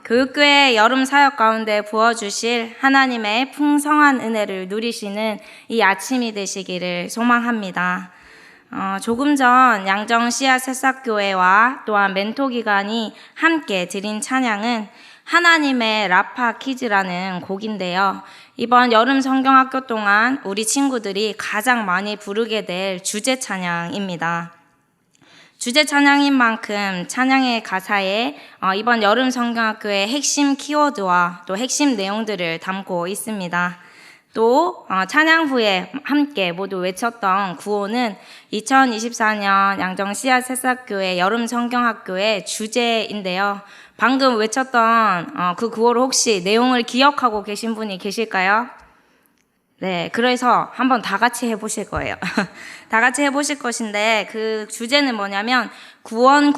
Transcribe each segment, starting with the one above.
교육교회 여름 사역 가운데 부어주실 하나님의 풍성한 은혜를 누리시는 이 아침이 되시기를 소망합니다. 조금 전 양정 씨앗 새싹교회와 또한 멘토 기관이 함께 드린 찬양은 하나님의 라파 키즈라는 곡인데요. 이번 여름 성경학교 동안 우리 친구들이 가장 많이 부르게 될 주제 찬양입니다. 주제 찬양인 만큼 찬양의 가사에 이번 여름 성경학교의 핵심 키워드와 또 핵심 내용들을 담고 있습니다. 또 찬양 후에 함께 모두 외쳤던 구호는 2024년 양정 씨앗 새싹교회 여름 성경학교의 주제인데요. 방금 외쳤던 그 구호를 혹시 내용을 기억하고 계신 분이 계실까요? 네, 그래서 한번 다 같이 해보실 거예요. 다 같이 해보실 것인데 그 주제는 뭐냐면 구원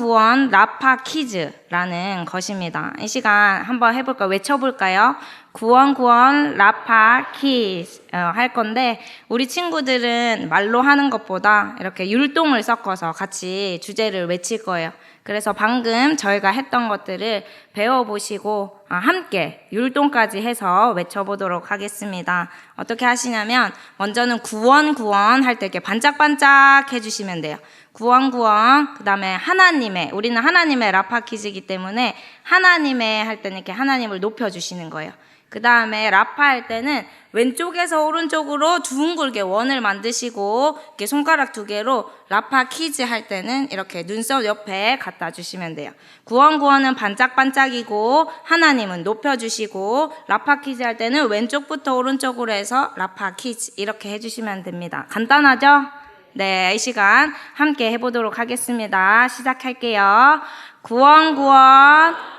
라파 키즈라는 것입니다. 이 시간 한번 해볼까요? 외쳐볼까요? 구원 라파 키즈 할 건데 우리 친구들은 말로 하는 것보다 이렇게 율동을 섞어서 같이 주제를 외칠 거예요. 그래서 방금 저희가 했던 것들을 배워보시고 함께 율동까지 해서 외쳐보도록 하겠습니다. 어떻게 하시냐면 먼저는 구원 할 때 이렇게 반짝반짝 해주시면 돼요. 구원 그 다음에 하나님의, 우리는 하나님의 라파키즈이기 때문에 하나님의 할 때는 이렇게 하나님을 높여주시는 거예요. 그 다음에 라파 할 때는 왼쪽에서 오른쪽으로 둥글게 원을 만드시고 이렇게 손가락 2개로 라파 키즈 할 때는 이렇게 눈썹 옆에 갖다 주시면 돼요. 구원은 반짝반짝이고 하나님은 높여주시고 라파 키즈 할 때는 왼쪽부터 오른쪽으로 해서 라파 키즈 이렇게 해주시면 됩니다. 간단하죠? 네, 이 시간 함께 해보도록 하겠습니다. 시작할게요. 구원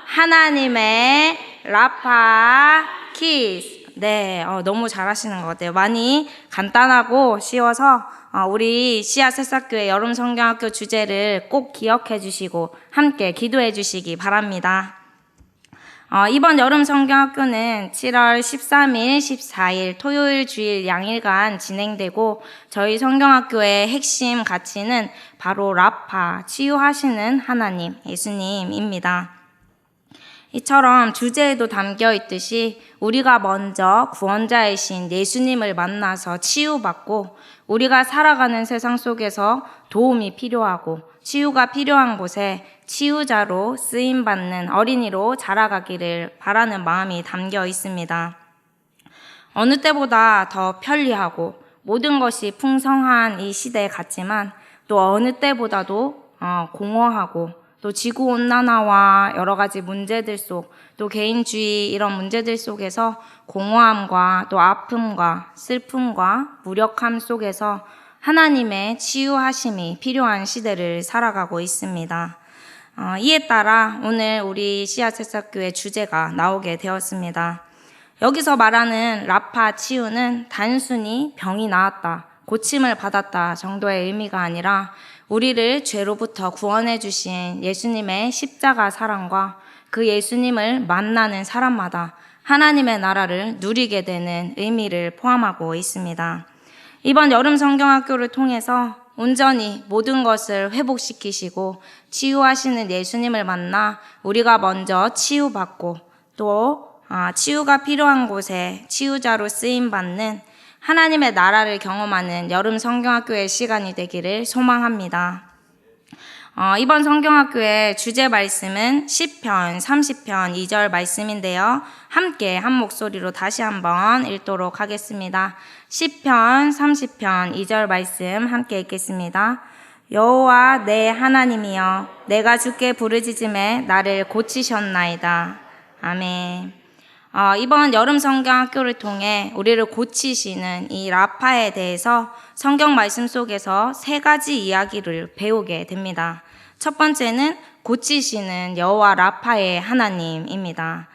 하나님의 라파 키즈. 네, 너무 잘하시는 것 같아요. 많이 간단하고 쉬워서 우리 씨앗 새싹교회 여름 성경학교 주제를 꼭 기억해 주시고 함께 기도해 주시기 바랍니다. 이번 여름 성경학교는 7월 13일, 14일 토요일 주일 양일간 진행되고 저희 성경학교의 핵심 가치는 바로 라파, 치유하시는 하나님, 예수님입니다. 이처럼 주제에도 담겨 있듯이 우리가 먼저 구원자이신 예수님을 만나서 치유받고 우리가 살아가는 세상 속에서 도움이 필요하고 치유가 필요한 곳에 치유자로 쓰임받는 어린이로 자라가기를 바라는 마음이 담겨 있습니다. 어느 때보다 더 편리하고 모든 것이 풍성한 이 시대 같지만 또 어느 때보다도 공허하고 또 지구온난화와 여러 가지 문제들 속, 또 개인주의 이런 문제들 속에서 공허함과 또 아픔과 슬픔과 무력함 속에서 하나님의 치유하심이 필요한 시대를 살아가고 있습니다. 이에 따라 오늘 우리 씨앗 새싹교회 주제가 나오게 되었습니다. 여기서 말하는 라파 치유는 단순히 병이 나았다, 고침을 받았다 정도의 의미가 아니라 우리를 죄로부터 구원해 주신 예수님의 십자가 사랑과 그 예수님을 만나는 사람마다 하나님의 나라를 누리게 되는 의미를 포함하고 있습니다. 이번 여름 성경학교를 통해서 온전히 모든 것을 회복시키시고 치유하시는 예수님을 만나 우리가 먼저 치유받고 또 치유가 필요한 곳에 치유자로 쓰임받는 하나님의 나라를 경험하는 여름 성경학교의 시간이 되기를 소망합니다. 이번 성경학교의 주제 말씀은 시편 30편 2절 말씀인데요. 함께 한 목소리로 다시 한번 읽도록 하겠습니다. 시편 30편 2절 말씀 함께 읽겠습니다. 여호와 내 하나님이여 내가 주께 부르짖음에 나를 고치셨나이다. 아멘. 이번 여름 성경학교를 통해 우리를 고치시는 이 라파에 대해서 성경 말씀 속에서 3가지 이야기를 배우게 됩니다. 첫 번째는 고치시는 여호와 라파의 하나님입니다.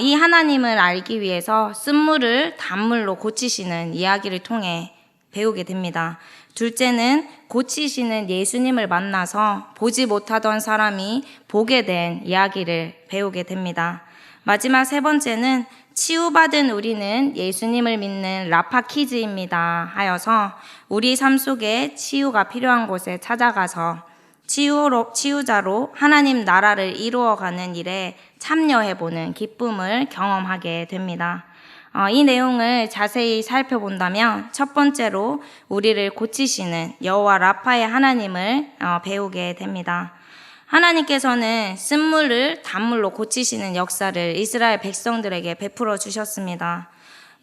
이 하나님을 알기 위해서 쓴물을 단물로 고치시는 이야기를 통해 배우게 됩니다. 둘째는 고치시는 예수님을 만나서 보지 못하던 사람이 보게 된 이야기를 배우게 됩니다. 마지막 3번째는 치유받은 우리는 예수님을 믿는 라파키즈입니다 하여서 우리 삶 속에 치유가 필요한 곳에 찾아가서 치유자로 하나님 나라를 이루어가는 일에 참여해보는 기쁨을 경험하게 됩니다. 이 내용을 자세히 살펴본다면 첫 번째로 우리를 고치시는 여호와 라파의 하나님을 배우게 됩니다. 하나님께서는 쓴물을 단물로 고치시는 역사를 이스라엘 백성들에게 베풀어 주셨습니다.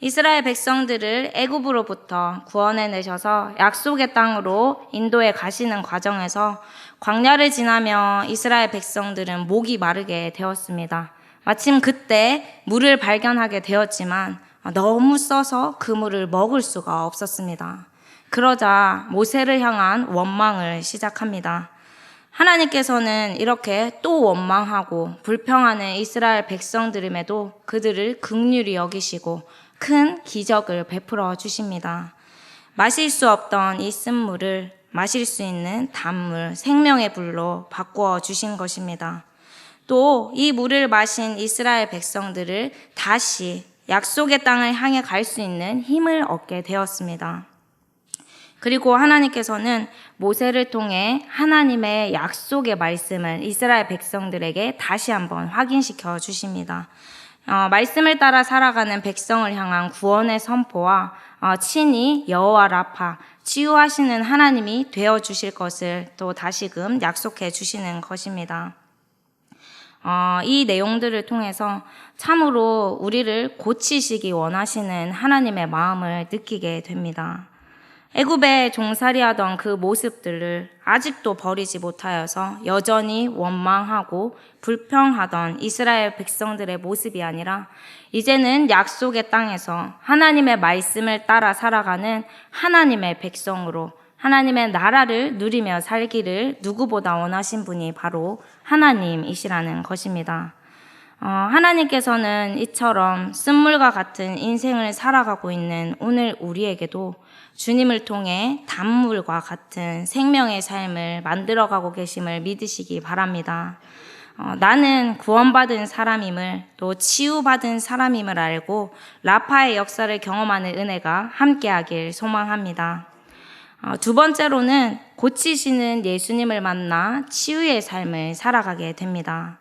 이스라엘 백성들을 애굽으로부터 구원해 내셔서 약속의 땅으로 인도해 가시는 과정에서 광야를 지나며 이스라엘 백성들은 목이 마르게 되었습니다. 마침 그때 물을 발견하게 되었지만 너무 써서 그 물을 먹을 수가 없었습니다. 그러자 모세를 향한 원망을 시작합니다. 하나님께서는 이렇게 또 원망하고 불평하는 이스라엘 백성들임에도 그들을 긍휼히 여기시고 큰 기적을 베풀어 주십니다. 마실 수 없던 이 쓴물을 마실 수 있는 단물, 생명의 불로 바꾸어 주신 것입니다. 또 이 물을 마신 이스라엘 백성들을 다시 약속의 땅을 향해 갈 수 있는 힘을 얻게 되었습니다. 그리고 하나님께서는 모세를 통해 하나님의 약속의 말씀을 이스라엘 백성들에게 다시 한번 확인시켜 주십니다. 말씀을 따라 살아가는 백성을 향한 구원의 선포와 친히 여호와 라파, 치유하시는 하나님이 되어 주실 것을 또 다시금 약속해 주시는 것입니다. 이 내용들을 통해서 참으로 우리를 고치시기 원하시는 하나님의 마음을 느끼게 됩니다. 애굽에 종살이하던 그 모습들을 아직도 버리지 못하여서 여전히 원망하고 불평하던 이스라엘 백성들의 모습이 아니라 이제는 약속의 땅에서 하나님의 말씀을 따라 살아가는 하나님의 백성으로 하나님의 나라를 누리며 살기를 누구보다 원하신 분이 바로 하나님이시라는 것입니다. 하나님께서는 이처럼 쓴물과 같은 인생을 살아가고 있는 오늘 우리에게도 주님을 통해 단물과 같은 생명의 삶을 만들어가고 계심을 믿으시기 바랍니다. 나는 구원받은 사람임을 또 치유받은 사람임을 알고 라파의 역사를 경험하는 은혜가 함께하길 소망합니다. 두 번째로는 고치시는 예수님을 만나 치유의 삶을 살아가게 됩니다.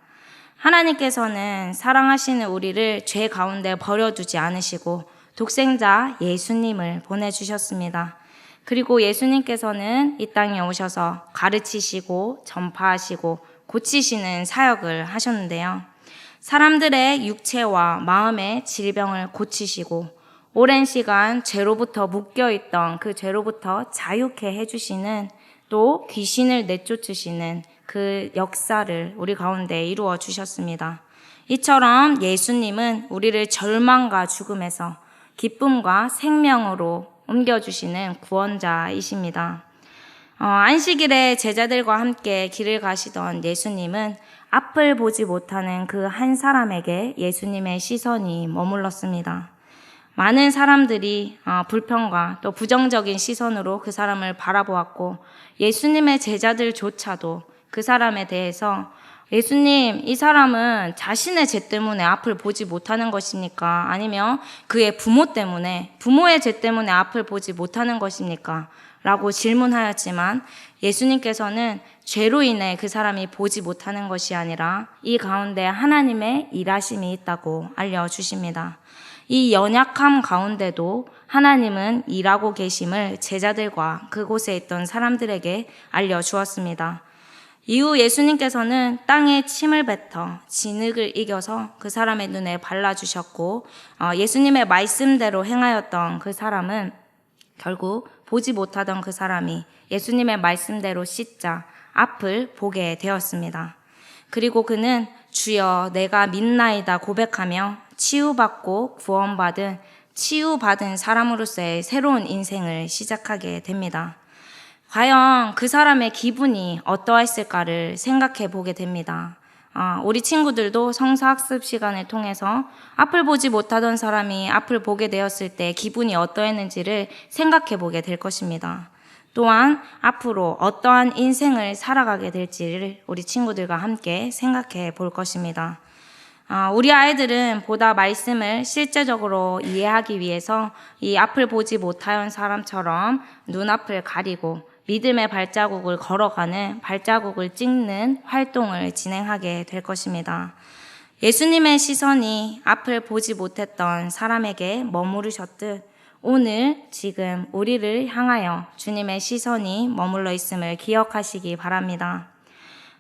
하나님께서는 사랑하시는 우리를 죄 가운데 버려두지 않으시고 독생자 예수님을 보내주셨습니다. 그리고 예수님께서는 이 땅에 오셔서 가르치시고 전파하시고 고치시는 사역을 하셨는데요. 사람들의 육체와 마음의 질병을 고치시고 오랜 시간 죄로부터 묶여있던 그 죄로부터 자유케 해주시는 또 귀신을 내쫓으시는 그 역사를 우리 가운데 이루어 주셨습니다. 이처럼 예수님은 우리를 절망과 죽음에서 기쁨과 생명으로 옮겨주시는 구원자이십니다. 안식일에 제자들과 함께 길을 가시던 예수님은 앞을 보지 못하는 그 한 사람에게 예수님의 시선이 머물렀습니다. 많은 사람들이 불평과 또 부정적인 시선으로 그 사람을 바라보았고 예수님의 제자들조차도 그 사람에 대해서 예수님, 이 사람은 자신의 죄 때문에 앞을 보지 못하는 것입니까? 아니면 그의 부모 때문에, 부모의 죄 때문에 앞을 보지 못하는 것입니까? 라고 질문하였지만 예수님께서는 죄로 인해 그 사람이 보지 못하는 것이 아니라 이 가운데 하나님의 일하심이 있다고 알려주십니다. 이 연약함 가운데도 하나님은 일하고 계심을 제자들과 그곳에 있던 사람들에게 알려주었습니다. 이후 예수님께서는 땅에 침을 뱉어 진흙을 이겨서 그 사람의 눈에 발라주셨고 예수님의 말씀대로 행하였던 그 사람은 결국 보지 못하던 그 사람이 예수님의 말씀대로 씻자 앞을 보게 되었습니다. 그리고 그는 주여 내가 믿나이다 고백하며 치유받고 치유받은 사람으로서의 새로운 인생을 시작하게 됩니다. 과연 그 사람의 기분이 어떠했을까를 생각해 보게 됩니다. 우리 친구들도 성서학습 시간을 통해서 앞을 보지 못하던 사람이 앞을 보게 되었을 때 기분이 어떠했는지를 생각해 보게 될 것입니다. 또한 앞으로 어떠한 인생을 살아가게 될지를 우리 친구들과 함께 생각해 볼 것입니다. 우리 아이들은 보다 말씀을 실제적으로 이해하기 위해서 이 앞을 보지 못하는 사람처럼 눈앞을 가리고 믿음의 발자국을 걸어가는 발자국을 찍는 활동을 진행하게 될 것입니다. 예수님의 시선이 앞을 보지 못했던 사람에게 머무르셨듯 오늘 지금 우리를 향하여 주님의 시선이 머물러 있음을 기억하시기 바랍니다.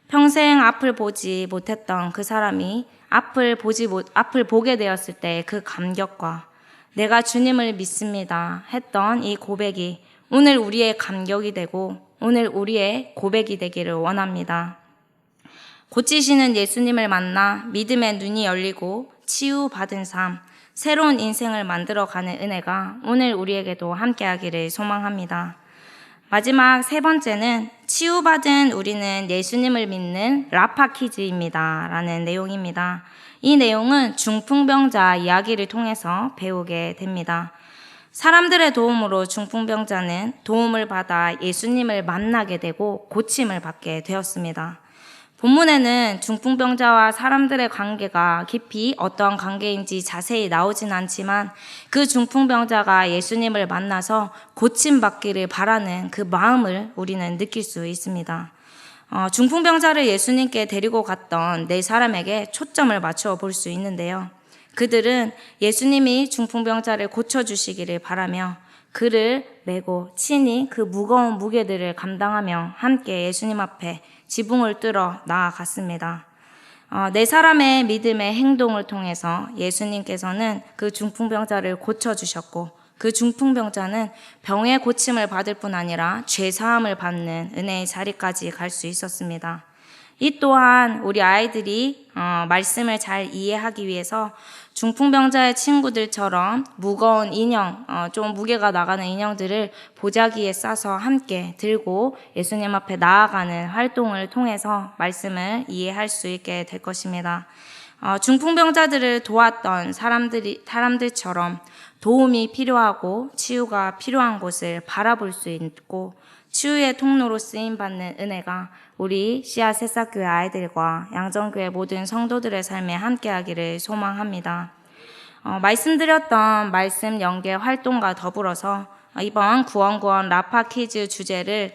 평생 앞을 보지 못했던 그 사람이 앞을 보게 되었을 때 그 감격과 내가 주님을 믿습니다 했던 이 고백이 오늘 우리의 감격이 되고 오늘 우리의 고백이 되기를 원합니다. 고치시는 예수님을 만나 믿음의 눈이 열리고 치유받은 삶, 새로운 인생을 만들어가는 은혜가 오늘 우리에게도 함께하기를 소망합니다. 마지막 세 번째는 치유받은 우리는 예수님을 믿는 라파키즈입니다 라는 내용입니다. 이 내용은 중풍병자 이야기를 통해서 배우게 됩니다. 사람들의 도움으로 중풍병자는 도움을 받아 예수님을 만나게 되고 고침을 받게 되었습니다. 본문에는 중풍병자와 사람들의 관계가 깊이 어떠한 관계인지 자세히 나오진 않지만 그 중풍병자가 예수님을 만나서 고침받기를 바라는 그 마음을 우리는 느낄 수 있습니다. 중풍병자를 예수님께 데리고 갔던 네 사람에게 초점을 맞춰 볼 수 있는데요. 그들은 예수님이 중풍병자를 고쳐주시기를 바라며 그를 메고 친히 그 무거운 무게들을 감당하며 함께 예수님 앞에 지붕을 뚫어 나아갔습니다. 네 사람의 믿음의 행동을 통해서 예수님께서는 그 중풍병자를 고쳐주셨고 그 중풍병자는 병의 고침을 받을 뿐 아니라 죄사함을 받는 은혜의 자리까지 갈 수 있었습니다. 이 또한 우리 아이들이 말씀을 잘 이해하기 위해서 중풍병자의 친구들처럼 무거운 인형, 좀 무게가 나가는 인형들을 보자기에 싸서 함께 들고 예수님 앞에 나아가는 활동을 통해서 말씀을 이해할 수 있게 될 것입니다. 중풍병자들을 도왔던 사람들처럼 도움이 필요하고 치유가 필요한 곳을 바라볼 수 있고 치유의 통로로 쓰임받는 은혜가 우리 씨앗 새싹교회 아이들과 양정교회 모든 성도들의 삶에 함께하기를 소망합니다. 말씀드렸던 말씀 연계 활동과 더불어서 이번 구원구원 라파 퀴즈 주제를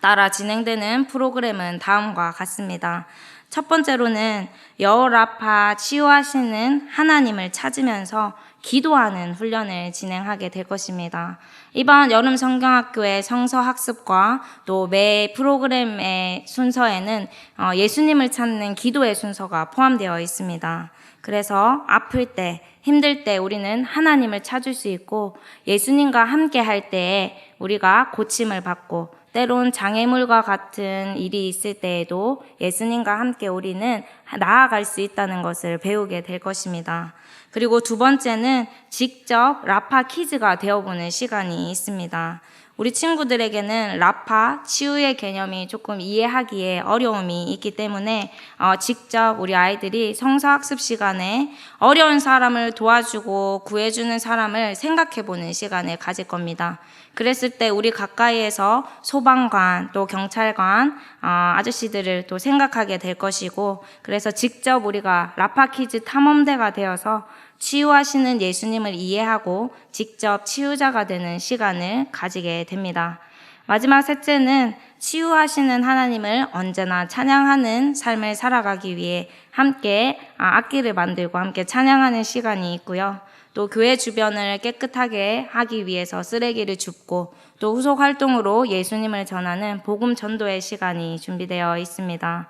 따라 진행되는 프로그램은 다음과 같습니다. 첫 번째로는 여호라파 치유하시는 하나님을 찾으면서 기도하는 훈련을 진행하게 될 것입니다. 이번 여름 성경학교의 성서학습과 또 매 프로그램의 순서에는 예수님을 찾는 기도의 순서가 포함되어 있습니다. 그래서 아플 때, 힘들 때 우리는 하나님을 찾을 수 있고 예수님과 함께 할 때에 우리가 고침을 받고 때론 장애물과 같은 일이 있을 때에도 예수님과 함께 우리는 나아갈 수 있다는 것을 배우게 될 것입니다. 그리고 두 번째는 직접 라파 퀴즈가 되어보는 시간이 있습니다. 우리 친구들에게는 라파, 치유의 개념이 조금 이해하기에 어려움이 있기 때문에 직접 우리 아이들이 성서학습 시간에 어려운 사람을 도와주고 구해주는 사람을 생각해보는 시간을 가질 겁니다. 그랬을 때 우리 가까이에서 소방관 또 경찰관 아저씨들을 또 생각하게 될 것이고 그래서 직접 우리가 라파키즈 탐험대가 되어서 치유하시는 예수님을 이해하고 직접 치유자가 되는 시간을 가지게 됩니다. 마지막 셋째는 치유하시는 하나님을 언제나 찬양하는 삶을 살아가기 위해 함께 악기를 만들고 함께 찬양하는 시간이 있고요. 또 교회 주변을 깨끗하게 하기 위해서 쓰레기를 줍고 또 후속 활동으로 예수님을 전하는 복음 전도의 시간이 준비되어 있습니다.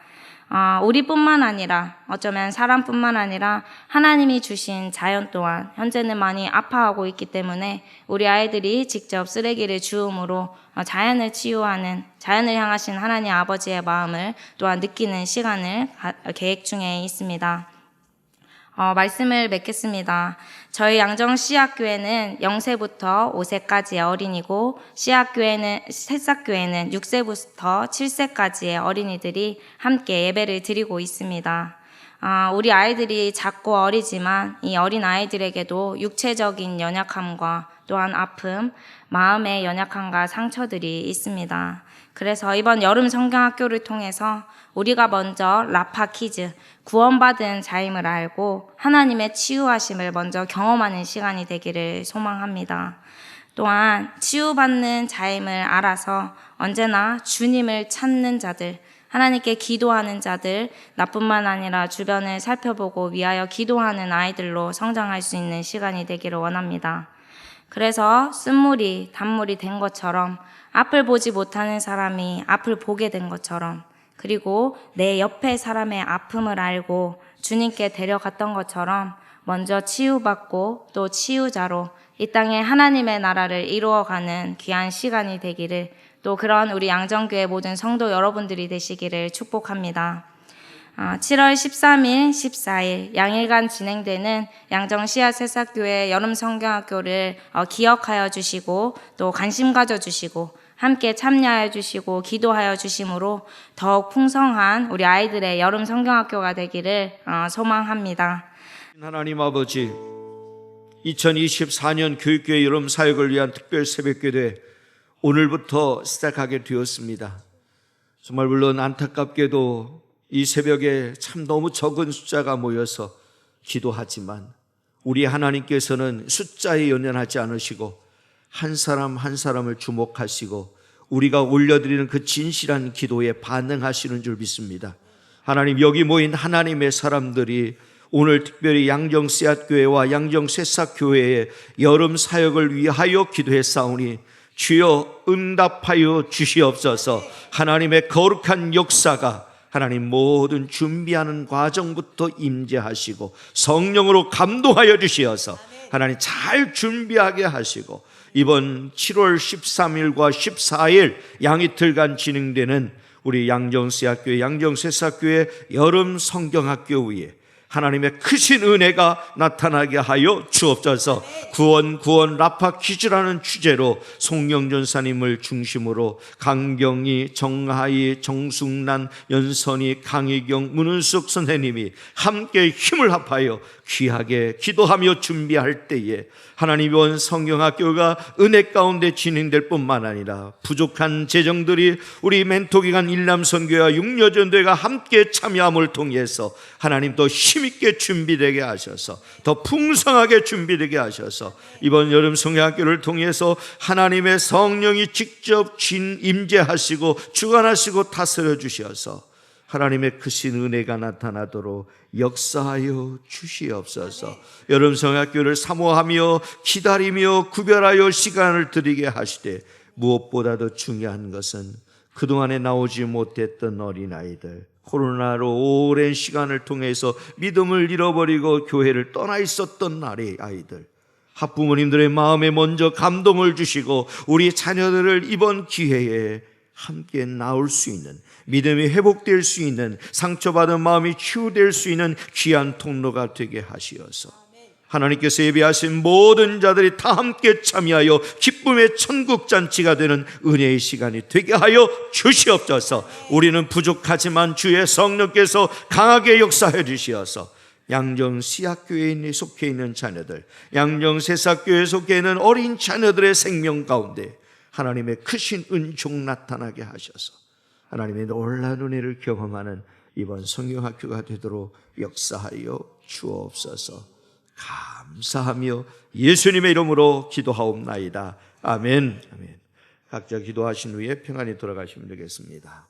우리뿐만 아니라 어쩌면 사람뿐만 아니라 하나님이 주신 자연 또한 현재는 많이 아파하고 있기 때문에 우리 아이들이 직접 쓰레기를 주움으로 자연을 치유하는 자연을 향하신 하나님 아버지의 마음을 또한 느끼는 시간을 계획 중에 있습니다. 말씀을 맺겠습니다. 저희 양정 씨앗교회는 0세부터 5세까지의 어린이고 새싹교회는 6세부터 7세까지의 어린이들이 함께 예배를 드리고 있습니다. 우리 아이들이 작고 어리지만 이 어린 아이들에게도 육체적인 연약함과 또한 아픔, 마음의 연약함과 상처들이 있습니다. 그래서 이번 여름 성경학교를 통해서 우리가 먼저 라파키즈, 구원받은 자임을 알고 하나님의 치유하심을 먼저 경험하는 시간이 되기를 소망합니다. 또한 치유받는 자임을 알아서 언제나 주님을 찾는 자들, 하나님께 기도하는 자들, 나뿐만 아니라 주변을 살펴보고 위하여 기도하는 아이들로 성장할 수 있는 시간이 되기를 원합니다. 그래서 쓴물이 단물이 된 것처럼, 앞을 보지 못하는 사람이 앞을 보게 된 것처럼, 그리고 내 옆에 사람의 아픔을 알고 주님께 데려갔던 것처럼 먼저 치유받고 또 치유자로 이 땅에 하나님의 나라를 이루어가는 귀한 시간이 되기를, 또 그런 우리 양정교회 모든 성도 여러분들이 되시기를 축복합니다. 7월 13일, 14일 양일간 진행되는 양정 씨앗새싹교회 여름 성경학교를 기억하여 주시고 또 관심 가져 주시고 함께 참여하여 주시고 기도하여 주심으로 더욱 풍성한 우리 아이들의 여름 성경학교가 되기를 소망합니다. 하나님 아버지, 2024년 교육교회 여름 사역을 위한 특별 새벽기도회 오늘부터 시작하게 되었습니다. 정말 물론 안타깝게도 이 새벽에 참 너무 적은 숫자가 모여서 기도하지만 우리 하나님께서는 숫자에 연연하지 않으시고 한 사람 한 사람을 주목하시고 우리가 올려드리는 그 진실한 기도에 반응하시는 줄 믿습니다. 하나님, 여기 모인 하나님의 사람들이 오늘 특별히 양정 씨앗교회와 양정 새싹교회의 여름 사역을 위하여 기도했사오니 주여 응답하여 주시옵소서. 하나님의 거룩한 역사가 하나님 모든 준비하는 과정부터 임재하시고 성령으로 감동하여 주시어서 하나님 잘 준비하게 하시고 이번 7월 13일과 14일 양이틀간 진행되는 우리 양정씨앗교회 양정새싹교회 여름 성경학교 위에 하나님의 크신 은혜가 나타나게 하여 주옵소서. 구원 라파 퀴즈라는 주제로 송영 전사님을 중심으로 강경희, 정하희, 정숙란, 연선이, 강희경, 문은숙 선생님이 함께 힘을 합하여 귀하게 기도하며 준비할 때에 하나님 이번 성경학교가 은혜 가운데 진행될 뿐만 아니라 부족한 재정들이 우리 멘토기관 일남선교회와 육려전도회가 함께 참여함을 통해서 하나님 더 힘있게 준비되게 하셔서 더 풍성하게 준비되게 하셔서 이번 여름 성경학교를 통해서 하나님의 성령이 직접 임재하시고 주관하시고 다스려 주셔서 하나님의 크신 은혜가 나타나도록 역사하여 주시옵소서. 여름 성경학교를 사모하며 기다리며 구별하여 시간을 드리게 하시되 무엇보다도 중요한 것은 그동안에 나오지 못했던 어린아이들, 코로나로 오랜 시간을 통해서 믿음을 잃어버리고 교회를 떠나 있었던 날의 아이들, 학부모님들의 마음에 먼저 감동을 주시고 우리 자녀들을 이번 기회에 함께 나올 수 있는, 믿음이 회복될 수 있는, 상처받은 마음이 치유될 수 있는 귀한 통로가 되게 하시어서 하나님께서 예비하신 모든 자들이 다 함께 참여하여 기쁨의 천국잔치가 되는 은혜의 시간이 되게 하여 주시옵소서. 우리는 부족하지만 주의 성령께서 강하게 역사해 주시어서 양정 씨앗교회에 속해 있는 자녀들, 양정 새싹교회에 속해 있는 어린 자녀들의 생명 가운데 하나님의 크신 은총 나타나게 하셔서 하나님의 놀라운 은혜를 경험하는 이번 성경학교가 되도록 역사하여 주옵소서. 감사하며 예수님의 이름으로 기도하옵나이다. 아멘. 각자 기도하신 후에 평안히 돌아가시면 되겠습니다.